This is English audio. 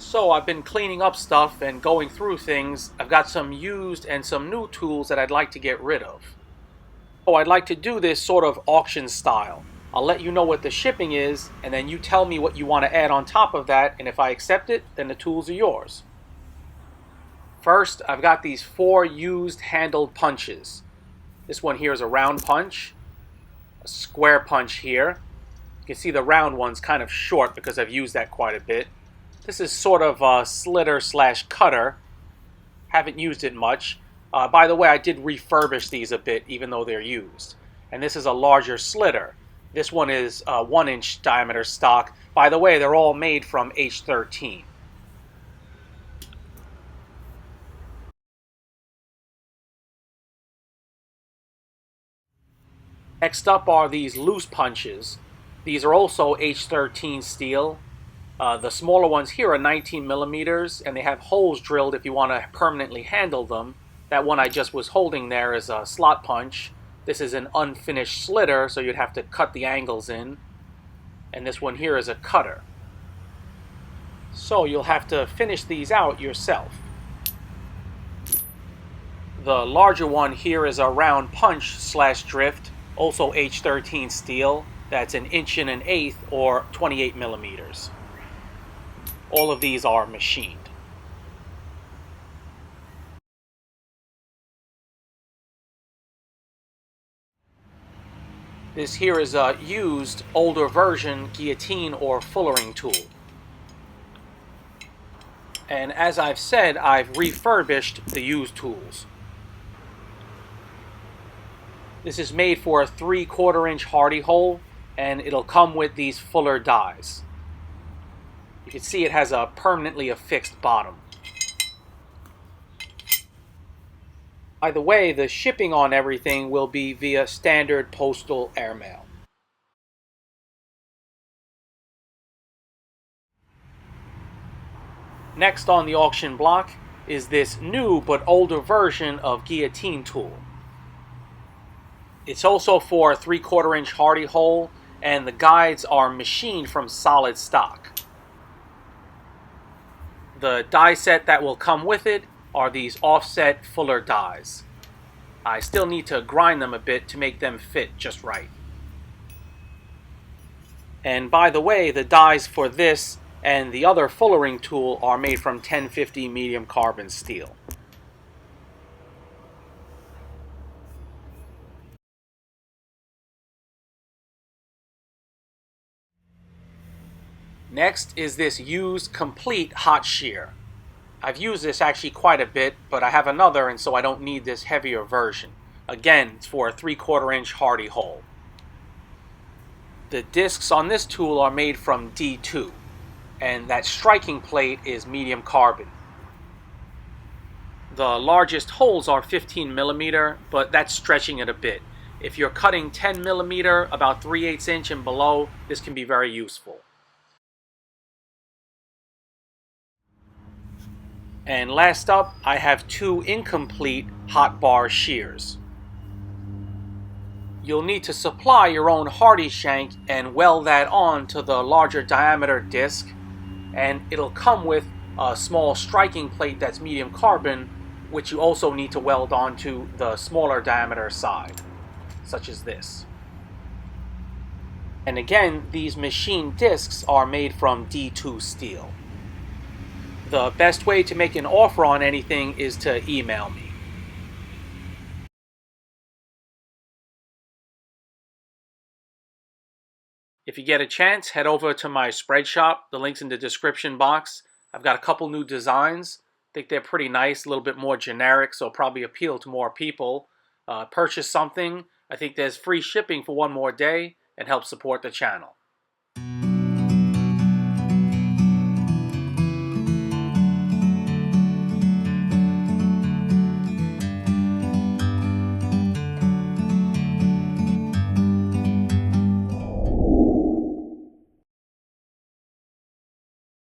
So I've been cleaning up stuff and going through things. I've got some used and some new tools that I'd like to get rid of. So I'd like to do this sort of auction style. I'll let you know what the shipping is, and then you tell me what you want to add on top of that, and if I accept it, then the tools are yours. First, I've got these 4 used handled punches. This one here is a round punch, a square punch here. You can see the round one's kind of short because I've used that quite a bit. This is sort of a slitter slash cutter. Haven't used it much. By the way, I did refurbish these a bit even though they're used. And this is a larger slitter. This one is 1-inch diameter stock. By the way, they're all made from H13. Next up are these loose punches. These are also H13 steel. The smaller ones here are 19 millimeters, and they have holes drilled if you want to permanently handle them. That one I just was holding there is a slot punch. This is an unfinished slitter, so you'd have to cut the angles in. And this one here is a cutter. So you'll have to finish these out yourself. The larger one here is a round punch slash drift, also H13 steel. That's 1 1/8 or 28 millimeters. All of these are machined. This here is a used, older version guillotine or fullering tool. And as I've said, I've refurbished the used tools. This is made for a 3/4 inch hardy hole, and it'll come with these fuller dies. You can see it has a permanently affixed bottom. By the way, the shipping on everything will be via standard postal airmail. Next on the auction block is this new but older version of guillotine tool. It's also for a 3/4 inch hardy hole, and the guides are machined from solid stock. The die set that will come with it are these offset fuller dies. I still need to grind them a bit to make them fit just right. And by the way, the dies for this and the other fullering tool are made from 1050 medium carbon steel. Next is this used complete Hot Shear. I've used this actually quite a bit, but I have another, and so I don't need this heavier version. Again, it's for a 3/4 inch hardy hole. The discs on this tool are made from D2, and that striking plate is medium carbon. The largest holes are 15 millimeter, but that's stretching it a bit. If you're cutting 10 millimeter, about 3/8 inch and below, this can be very useful. And last up, I have 2 incomplete hot bar shears. You'll need to supply your own hardy shank and weld that on to the larger diameter disc, and it'll come with a small striking plate that's medium carbon, which you also need to weld onto the smaller diameter side, such as this. And again, these machined discs are made from D2 steel. The best way to make an offer on anything is to email me. If you get a chance, head over to my spread shop. The link's in the description box. I've got a couple new designs. I think they're pretty nice, a little bit more generic, so probably appeal to more people. Purchase something. I think there's free shipping for 1 more day and help support the channel.